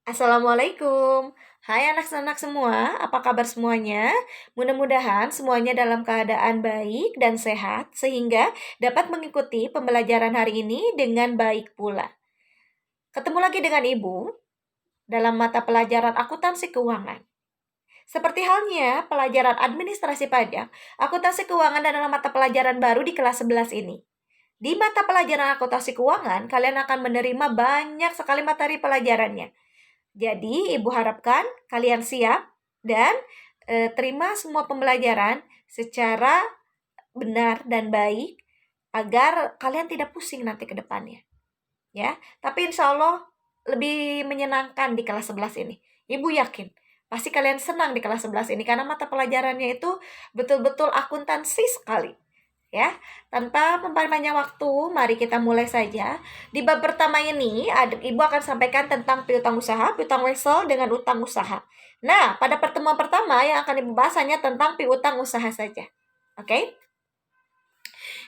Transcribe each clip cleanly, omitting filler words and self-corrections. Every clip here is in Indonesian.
Assalamualaikum. Hai anak-anak semua, apa kabar semuanya? Mudah-mudahan semuanya dalam keadaan baik dan sehat sehingga dapat mengikuti pembelajaran hari ini dengan baik pula. Ketemu lagi dengan Ibu dalam mata pelajaran akuntansi keuangan. Seperti halnya pelajaran administrasi pajak, akuntansi keuangan adalah mata pelajaran baru di kelas 11 ini. Di mata pelajaran akuntansi keuangan, kalian akan menerima banyak sekali materi pelajarannya. Jadi, Ibu harapkan kalian siap dan terima semua pembelajaran secara benar dan baik agar kalian tidak pusing nanti ke depannya. Ya, tapi insya Allah lebih menyenangkan di kelas 11 ini. Ibu yakin, pasti kalian senang di kelas 11 ini karena mata pelajarannya itu betul-betul akuntansi sekali. Ya, tanpa memperpanjang waktu, mari kita mulai saja. Di bab pertama ini, Ibu akan sampaikan tentang piutang usaha, piutang wesel dengan utang usaha. Nah, pada pertemuan pertama yang akan Ibu bahas hanya tentang piutang usaha saja. Oke?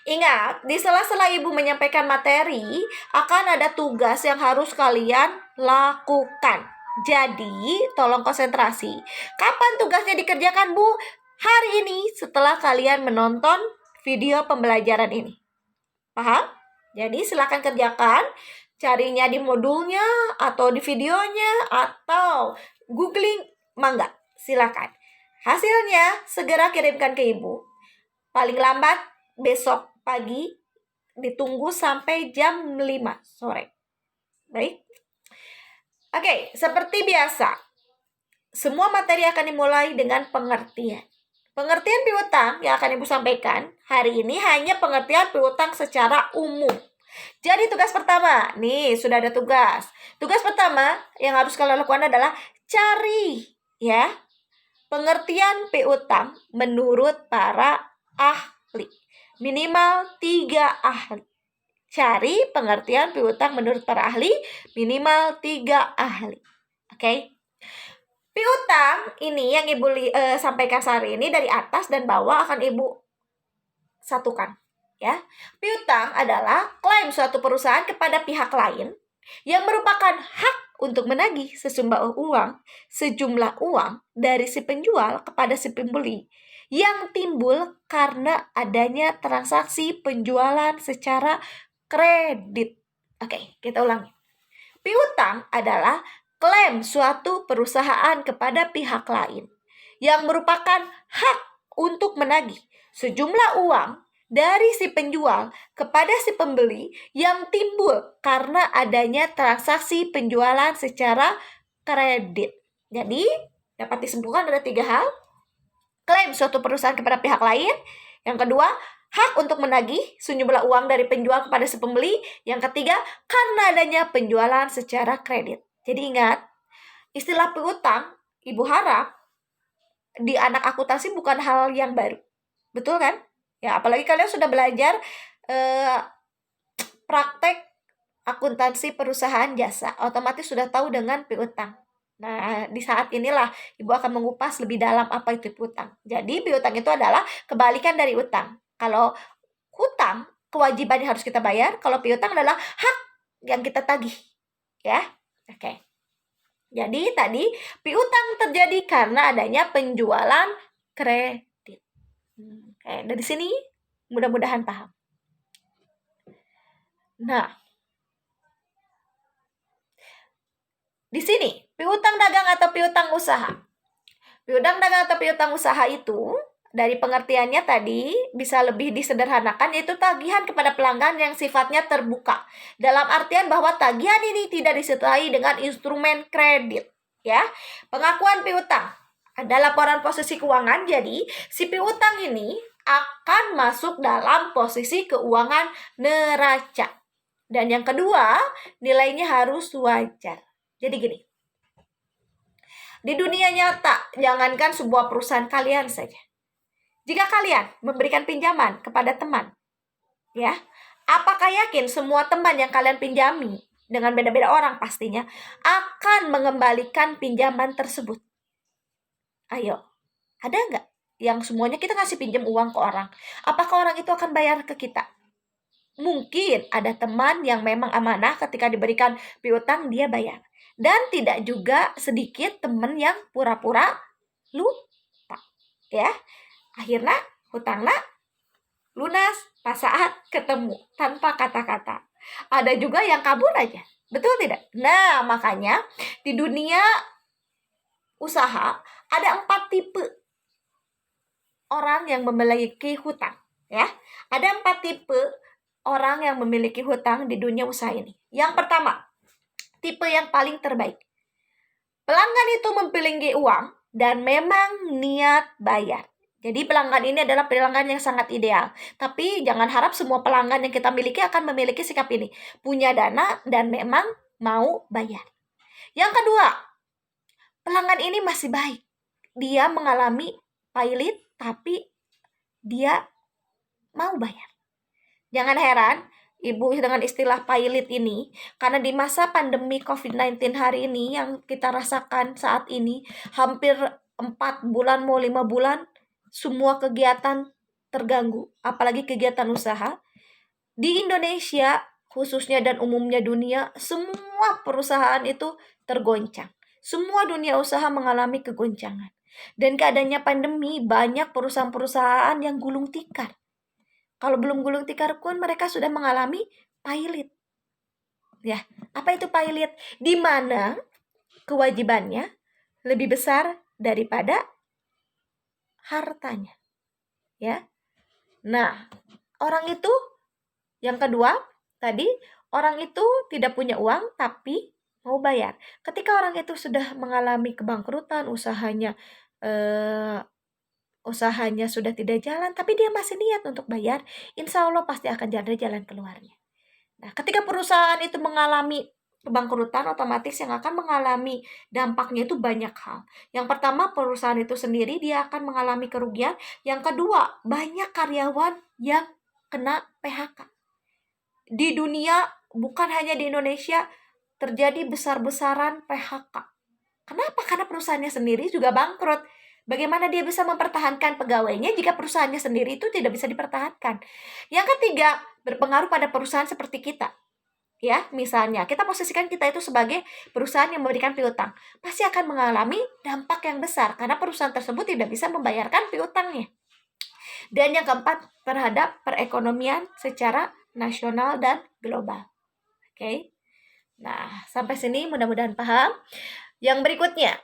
Ingat, di sela-sela Ibu menyampaikan materi, akan ada tugas yang harus kalian lakukan. Jadi, tolong konsentrasi. Kapan tugasnya dikerjakan, Bu? Hari ini setelah kalian menonton video pembelajaran ini. Paham? Jadi silakan kerjakan. Carinya di modulnya, atau di videonya, atau googling, mangga. Silakan. Hasilnya segera kirimkan ke Ibu. Paling lambat besok pagi, ditunggu sampai jam 5 sore. Baik? Oke, seperti biasa, semua materi akan dimulai dengan pengertian. Pengertian piutang yang akan Ibu sampaikan hari ini hanya pengertian piutang secara umum. Jadi tugas pertama, nih sudah ada tugas. Tugas pertama yang harus kalian lakukan adalah cari ya pengertian piutang menurut para ahli. Minimal 3 ahli. Cari pengertian piutang menurut para ahli, minimal 3 ahli. Oke? Piutang ini yang Ibu sampaikan sehari ini dari atas dan bawah akan Ibu satukan. Ya, piutang adalah klaim suatu perusahaan kepada pihak lain yang merupakan hak untuk menagih sejumlah uang dari si penjual kepada si pembeli yang timbul karena adanya transaksi penjualan secara kredit. Oke, kita ulangi. Piutang adalah klaim suatu perusahaan kepada pihak lain yang merupakan hak untuk menagih sejumlah uang dari si penjual kepada si pembeli yang timbul karena adanya transaksi penjualan secara kredit. Jadi, dapat disimpulkan ada 3 hal. Klaim suatu perusahaan kepada pihak lain. Yang kedua, hak untuk menagih sejumlah uang dari penjual kepada si pembeli. Yang ketiga, karena adanya penjualan secara kredit. Jadi ingat, istilah piutang, Ibu harap di anak akuntansi bukan hal yang baru. Betul kan? Ya, apalagi kalian sudah belajar praktek akuntansi perusahaan jasa, otomatis sudah tahu dengan piutang. Nah, di saat inilah Ibu akan mengupas lebih dalam apa itu piutang. Jadi, piutang itu adalah kebalikan dari utang. Kalau hutang, kewajiban yang harus kita bayar. Kalau piutang adalah hak yang kita tagih. Ya, oke. Jadi, tadi piutang terjadi karena adanya penjualan kredit. Oke, dari sini mudah-mudahan paham. Nah, di sini, piutang dagang atau piutang usaha. Piutang dagang atau piutang usaha itu, dari pengertiannya tadi, bisa lebih disederhanakan, yaitu tagihan kepada pelanggan yang sifatnya terbuka. Dalam artian bahwa tagihan ini tidak disertai dengan instrumen kredit. Ya, pengakuan piutang ada laporan posisi keuangan, jadi si piutang ini akan masuk dalam posisi keuangan neraca. Dan yang kedua, nilainya harus wajar. Jadi gini, di dunia nyata, jangankan sebuah perusahaan kalian saja. Jika kalian memberikan pinjaman kepada teman, ya, apakah yakin semua teman yang kalian pinjami, dengan beda-beda orang pastinya, akan mengembalikan pinjaman tersebut? Ayo, ada nggak yang semuanya kita ngasih pinjam uang ke orang? Apakah orang itu akan bayar ke kita? Mungkin ada teman yang memang amanah ketika diberikan piutang dia bayar. Dan tidak juga sedikit teman yang pura-pura lupa. Ya, akhirnya hutangnya lunas pas saat ketemu tanpa kata-kata. Ada juga yang kabur aja. Betul tidak? Nah, makanya di dunia usaha ada 4 tipe orang yang memiliki hutang, ya. Ada 4 tipe orang yang memiliki hutang di dunia usaha ini. Yang pertama, tipe yang paling terbaik. Pelanggan itu memiliki uang dan memang niat bayar. Jadi pelanggan ini adalah pelanggan yang sangat ideal. Tapi jangan harap semua pelanggan yang kita miliki akan memiliki sikap ini. Punya dana dan memang mau bayar. Yang kedua, pelanggan ini masih baik. Dia mengalami pailit tapi dia mau bayar. Jangan heran, Ibu dengan istilah pailit ini, karena di masa pandemi COVID-19 hari ini yang kita rasakan saat ini, hampir 4 bulan, mau 5 bulan, semua kegiatan terganggu, apalagi kegiatan usaha. Di Indonesia, khususnya dan umumnya dunia, semua perusahaan itu tergoncang. Semua dunia usaha mengalami kegoncangan. Dan keadaannya pandemi, banyak perusahaan-perusahaan yang gulung tikar. Kalau belum gulung tikar pun mereka sudah mengalami pailit. Ya, apa itu pailit? Di mana kewajibannya lebih besar daripada hartanya. Ya. Nah, orang itu yang kedua tadi, orang itu tidak punya uang tapi mau bayar. Ketika orang itu sudah mengalami kebangkrutan, usahanya sudah tidak jalan, tapi dia masih niat untuk bayar, insya Allah pasti akan ada jalan keluarnya. Nah, ketika perusahaan itu mengalami kebangkrutan, otomatis yang akan mengalami dampaknya itu banyak hal. Yang pertama, perusahaan itu sendiri dia akan mengalami kerugian. Yang kedua, banyak karyawan yang kena PHK. Di dunia, bukan hanya di Indonesia, terjadi besar-besaran PHK. Kenapa? Karena perusahaannya sendiri juga bangkrut. Bagaimana dia bisa mempertahankan pegawainya jika perusahaannya sendiri itu tidak bisa dipertahankan? Yang ketiga, berpengaruh pada perusahaan seperti kita. Ya, misalnya kita posisikan kita itu sebagai perusahaan yang memberikan piutang, pasti akan mengalami dampak yang besar karena perusahaan tersebut tidak bisa membayarkan piutangnya. Dan yang keempat, terhadap perekonomian secara nasional dan global. Oke. Nah, sampai sini mudah-mudahan paham. Yang berikutnya,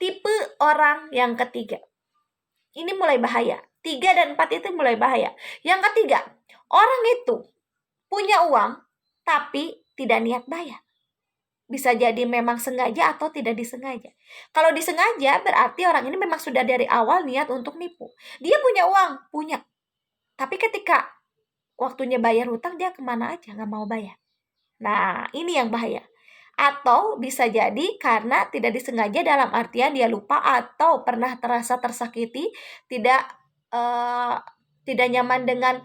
tipe orang yang ketiga. Ini mulai bahaya. 3 dan 4 itu mulai bahaya. Yang ketiga, orang itu punya uang tapi tidak niat bayar. Bisa jadi memang sengaja atau tidak disengaja. Kalau disengaja berarti orang ini memang sudah dari awal niat untuk nipu. Dia punya uang, punya. Tapi ketika waktunya bayar hutang dia kemana aja, nggak mau bayar. Nah, ini yang bahaya. Atau bisa jadi karena tidak disengaja dalam artian dia lupa atau pernah terasa tersakiti, tidak nyaman dengan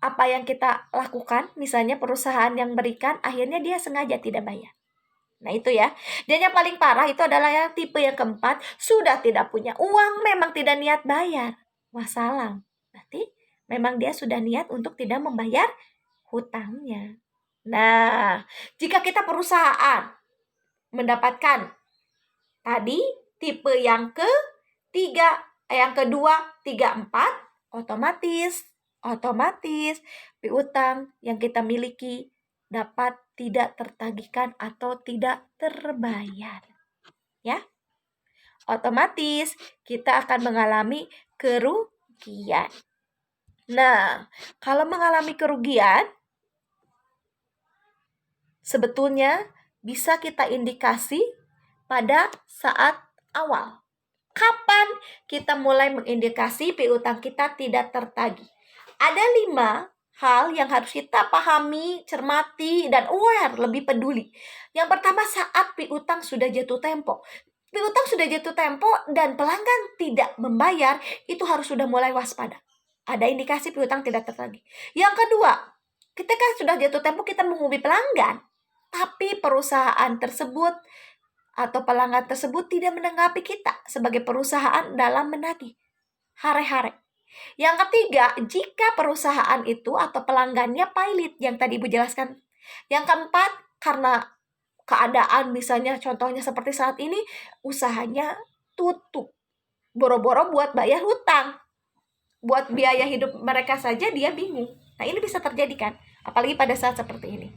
apa yang kita lakukan, misalnya perusahaan yang berikan, akhirnya dia sengaja tidak bayar. Nah itu ya. Dan yang paling parah itu adalah yang tipe yang keempat, sudah tidak punya uang, memang tidak niat bayar. Wassalam. Berarti memang dia sudah niat untuk tidak membayar hutangnya. Nah, jika kita perusahaan mendapatkan tadi tipe yang ketiga, yang kedua, 3, 4, otomatis piutang yang kita miliki dapat tidak tertagihkan atau tidak terbayar. Ya. Otomatis kita akan mengalami kerugian. Nah, kalau mengalami kerugian sebetulnya bisa kita indikasi pada saat awal. Kapan kita mulai mengindikasi piutang kita tidak tertagih? Ada 5 hal yang harus kita pahami, cermati, dan aware, lebih peduli. Yang pertama, saat piutang sudah jatuh tempo. Piutang sudah jatuh tempo dan pelanggan tidak membayar, itu harus sudah mulai waspada. Ada indikasi piutang tidak tertagih. Yang kedua, ketika sudah jatuh tempo kita menghubungi pelanggan, tapi perusahaan tersebut atau pelanggan tersebut tidak menanggapi kita sebagai perusahaan dalam menagih. Hare-hare. Yang ketiga, jika perusahaan itu atau pelanggannya pailit yang tadi Ibu jelaskan. Yang keempat, karena keadaan misalnya contohnya seperti saat ini, usahanya tutup. Boro-boro buat bayar hutang. Buat biaya hidup mereka saja dia bingung. Nah, ini bisa terjadi kan? Apalagi pada saat seperti ini.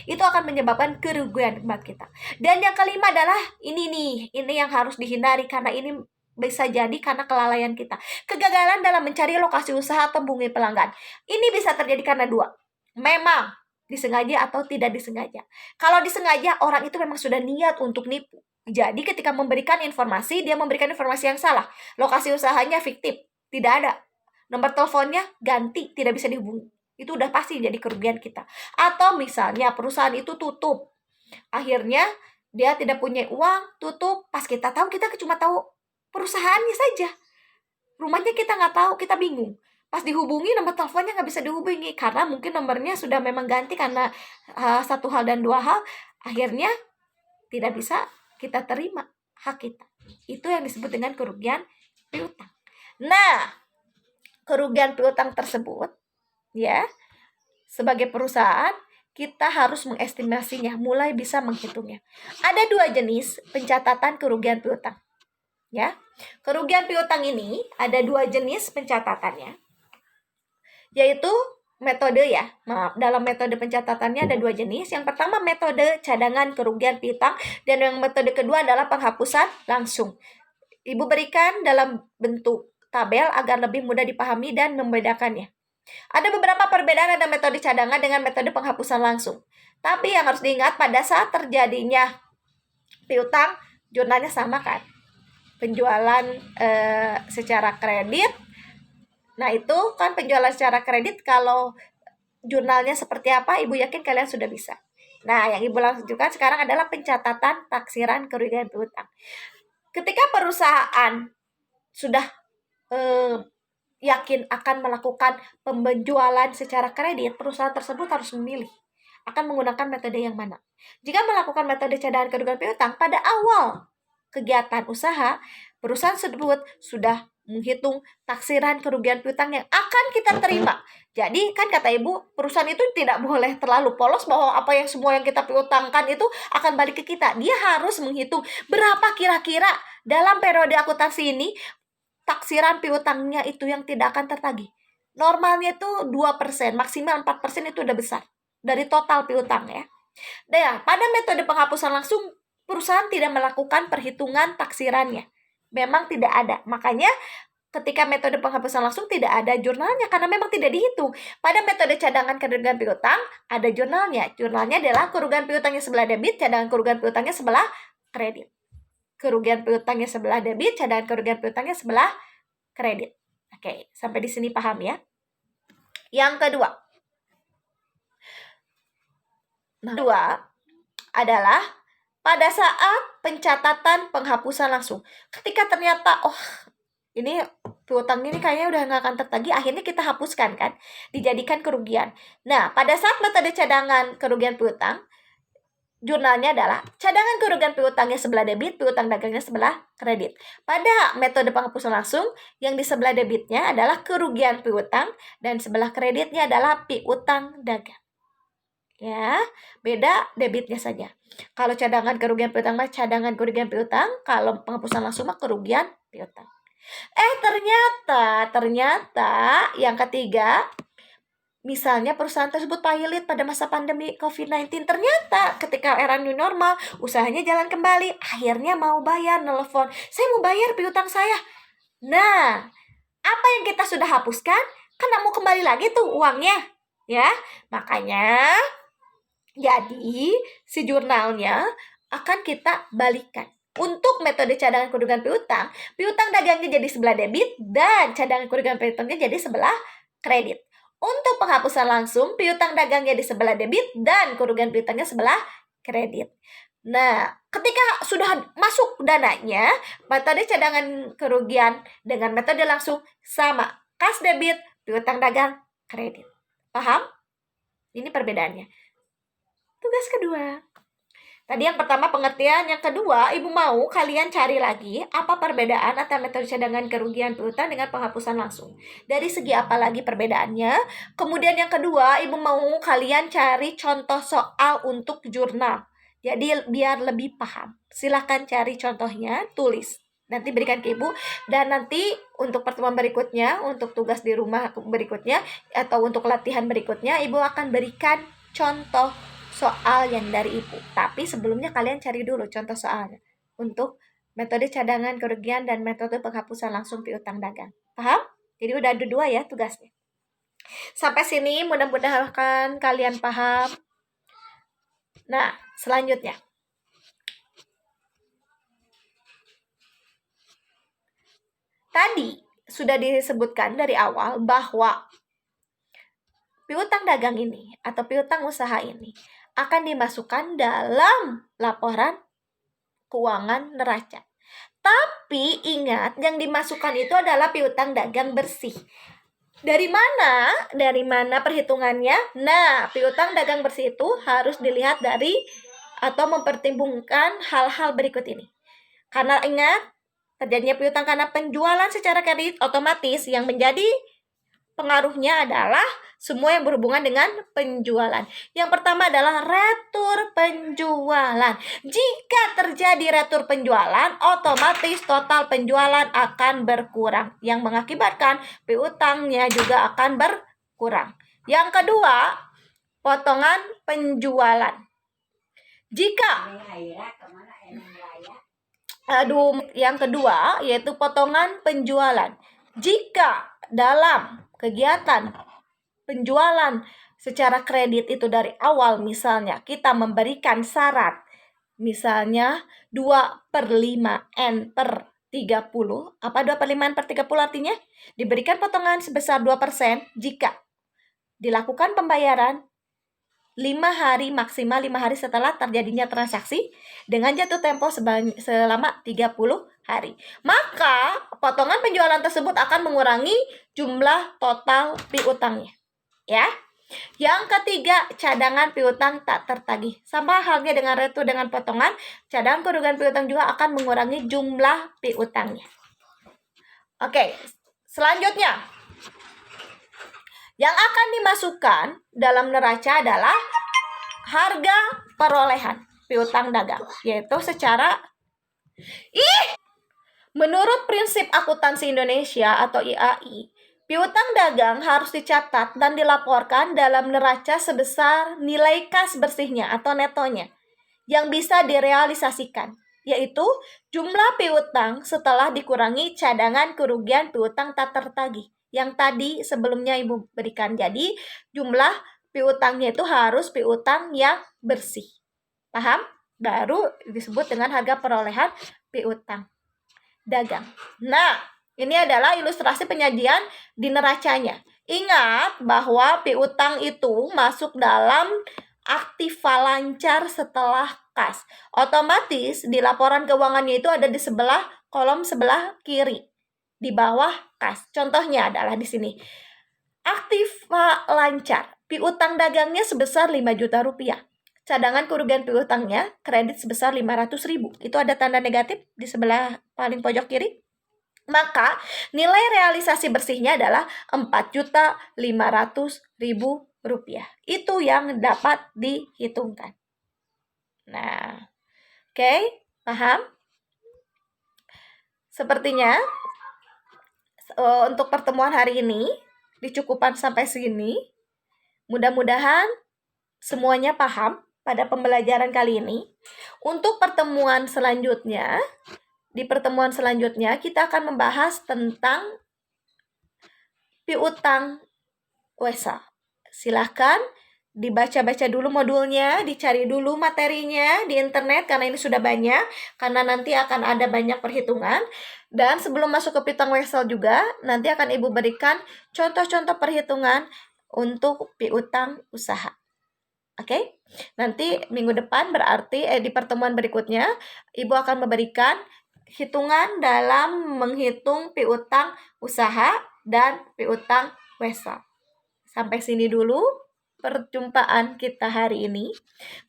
Itu akan menyebabkan kerugian buat kita. Dan yang kelima adalah ini yang harus dihindari karena ini bisa jadi karena kelalaian kita. Kegagalan dalam mencari lokasi usaha atau menghubungi pelanggan. Ini bisa terjadi karena dua. Memang disengaja atau tidak disengaja. Kalau disengaja, orang itu memang sudah niat untuk nipu. Jadi ketika memberikan informasi, dia memberikan informasi yang salah. Lokasi usahanya fiktif, tidak ada. Nomor teleponnya ganti, tidak bisa dihubungi. Itu udah pasti jadi kerugian kita. Atau misalnya perusahaan itu tutup. Akhirnya dia tidak punya uang, tutup. Pas kita tahu, kita cuma tahu perusahaannya saja. Rumahnya kita nggak tahu, kita bingung. Pas dihubungi, nomor teleponnya nggak bisa dihubungi. Karena mungkin nomornya sudah memang ganti karena satu hal dan dua hal. Akhirnya tidak bisa kita terima hak kita. Itu yang disebut dengan kerugian piutang. Nah, kerugian piutang tersebut, ya, sebagai perusahaan, kita harus mengestimasinya, mulai bisa menghitungnya. Ada dua jenis pencatatan kerugian piutang. Ya, kerugian piutang ini ada dua jenis pencatatannya, yaitu metode ya. Maaf, dalam metode pencatatannya ada dua jenis. Yang pertama metode cadangan kerugian piutang dan yang metode kedua adalah penghapusan langsung. Ibu berikan dalam bentuk tabel agar lebih mudah dipahami dan membedakannya. Ada beberapa perbedaan ada metode cadangan dengan metode penghapusan langsung. Tapi yang harus diingat pada saat terjadinya piutang, jurnalnya sama kan? Penjualan secara kredit. Nah, itu kan penjualan secara kredit, kalau jurnalnya seperti apa, Ibu yakin kalian sudah bisa. Nah, yang Ibu lanjutkan sekarang adalah pencatatan taksiran kerugian piutang. Ketika perusahaan sudah yakin akan melakukan penjualan secara kredit, perusahaan tersebut harus memilih akan menggunakan metode yang mana. Jika melakukan metode cadangan kerugian piutang pada awal kegiatan usaha, perusahaan tersebut sudah menghitung taksiran kerugian piutang yang akan kita terima. Jadi kan kata Ibu, perusahaan itu tidak boleh terlalu polos bahwa apa yang semua yang kita piutangkan itu akan balik ke kita. Dia harus menghitung berapa kira-kira dalam periode akuntansi ini taksiran piutangnya itu yang tidak akan tertagih. Normalnya itu 2%, maksimal 4% itu udah besar dari total piutang ya. Dan pada metode penghapusan langsung, perusahaan tidak melakukan perhitungan taksirannya. Memang tidak ada. Makanya ketika metode penghapusan langsung tidak ada jurnalnya karena memang tidak dihitung. Pada metode cadangan kerugian piutang ada jurnalnya. Jurnalnya adalah kerugian piutangnya sebelah debit, cadangan kerugian piutangnya sebelah kredit. Kerugian piutangnya sebelah debit, cadangan kerugian piutangnya sebelah kredit. Oke, sampai di sini paham ya? Yang kedua. Nah, kedua adalah pada saat pencatatan penghapusan langsung. Ketika ternyata, ini piutang ini kayaknya udah nggak akan tertagih, akhirnya kita hapuskan kan, dijadikan kerugian. Nah, pada saat metode cadangan kerugian piutang, jurnalnya adalah cadangan kerugian piutangnya sebelah debit, piutang dagangnya sebelah kredit. Pada metode penghapusan langsung, yang di sebelah debitnya adalah kerugian piutang dan sebelah kreditnya adalah piutang dagang. Ya, beda debitnya saja. Kalau cadangan kerugian piutang mah cadangan kerugian piutang, kalau penghapusan langsung mah kerugian piutang. Ternyata yang ketiga, misalnya perusahaan tersebut pailit pada masa pandemi COVID-19. Ternyata ketika era new normal, usahanya jalan kembali. Akhirnya mau bayar, nelfon, saya mau bayar piutang saya. Nah, apa yang kita sudah hapuskan, kan mau kembali lagi tuh uangnya. Ya, makanya jadi si jurnalnya akan kita balikan. Untuk metode cadangan kerugian piutang, piutang dagangnya jadi sebelah debit dan cadangan kerugian piutangnya jadi sebelah kredit. Untuk penghapusan langsung, piutang dagangnya di sebelah debit dan kerugian piutangnya sebelah kredit. Nah, ketika sudah masuk dananya, metode cadangan kerugian dengan metode langsung sama. Kas debit, piutang dagang, kredit. Paham? Ini perbedaannya. Tugas kedua. Tadi yang pertama pengertian, yang kedua ibu mau kalian cari lagi apa perbedaan antara metode cadangan kerugian piutang dengan penghapusan langsung. Dari segi apa lagi perbedaannya? Kemudian yang kedua ibu mau kalian cari contoh soal untuk jurnal. Jadi biar lebih paham. Silahkan cari contohnya, tulis. Nanti berikan ke ibu. Dan nanti untuk pertemuan berikutnya, untuk tugas di rumah berikutnya, atau untuk latihan berikutnya, ibu akan berikan contoh soal yang dari ibu. Tapi sebelumnya kalian cari dulu contoh soalnya untuk metode cadangan kerugian dan metode penghapusan langsung piutang dagang. Paham? Jadi udah ada 2 ya tugasnya. Sampai sini mudah-mudahan kalian paham. Nah, selanjutnya. Tadi sudah disebutkan dari awal bahwa piutang dagang ini atau piutang usaha ini akan dimasukkan dalam laporan keuangan neraca. Tapi ingat, yang dimasukkan itu adalah piutang dagang bersih. Dari mana? Dari mana perhitungannya? Nah, piutang dagang bersih itu harus dilihat dari atau mempertimbangkan hal-hal berikut ini. Karena ingat, terjadinya piutang karena penjualan secara kredit otomatis yang menjadi pengaruhnya adalah semua yang berhubungan dengan penjualan. Yang pertama adalah retur penjualan. Jika terjadi retur penjualan, otomatis total penjualan akan berkurang, yang mengakibatkan piutangnya juga akan berkurang. Yang kedua, potongan penjualan. Yang kedua yaitu potongan penjualan. Jika dalam kegiatan penjualan secara kredit itu dari awal, misalnya kita memberikan syarat, misalnya 2/5 N per 30. Apa 2/5 N per 30 artinya? Diberikan potongan sebesar 2% jika dilakukan pembayaran 5 hari, maksimal 5 hari setelah terjadinya transaksi dengan jatuh tempo selama 30 hari. Maka potongan penjualan tersebut akan mengurangi jumlah total piutangnya. Ya. Yang ketiga, cadangan piutang tak tertagih. Sama halnya dengan retur dengan potongan, cadangan kerugian piutang juga akan mengurangi jumlah piutangnya. Oke, selanjutnya. Yang akan dimasukkan dalam neraca adalah harga perolehan piutang dagang, yaitu secara menurut prinsip akuntansi Indonesia atau IAI, piutang dagang harus dicatat dan dilaporkan dalam neraca sebesar nilai kas bersihnya atau netonya yang bisa direalisasikan, yaitu jumlah piutang setelah dikurangi cadangan kerugian piutang tak tertagih yang tadi sebelumnya Ibu berikan. Jadi jumlah piutangnya itu harus piutang yang bersih. Paham? Baru disebut dengan harga perolehan piutang dagang. Nah, ini adalah ilustrasi penyajian di neracanya. Ingat bahwa piutang itu masuk dalam aktiva lancar setelah kas. Otomatis di laporan keuangannya itu ada di sebelah kolom sebelah kiri di bawah kas. Contohnya adalah di sini. Aktiva lancar, piutang dagangnya sebesar 5 juta rupiah. Cadangan kerugian piutangnya kredit sebesar 500.000. Itu ada tanda negatif di sebelah paling pojok kiri. Maka nilai realisasi bersihnya adalah 4.500.000 rupiah. Itu yang dapat dihitungkan. Nah, oke, paham? Sepertinya untuk pertemuan hari ini dicukupkan sampai sini. Mudah-mudahan semuanya paham pada pembelajaran kali ini. Untuk pertemuan selanjutnya, di pertemuan selanjutnya kita akan membahas tentang piutang wesa. Silahkan dibaca-baca dulu modulnya, dicari dulu materinya di internet karena ini sudah banyak, karena nanti akan ada banyak perhitungan. Dan sebelum masuk ke piutang wesel juga, nanti akan Ibu berikan contoh-contoh perhitungan untuk piutang usaha. Oke? Nanti minggu depan berarti di pertemuan berikutnya Ibu akan memberikan hitungan dalam menghitung piutang usaha dan piutang wesel. Sampai sini dulu. perjumpaan kita hari ini.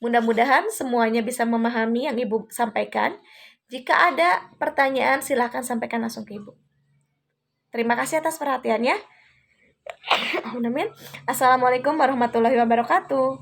Mudah-mudahan semuanya bisa memahami yang Ibu sampaikan. Jika ada pertanyaan, silakan sampaikan langsung ke Ibu. Terima kasih atas perhatiannya. Assalamualaikum warahmatullahi wabarakatuh.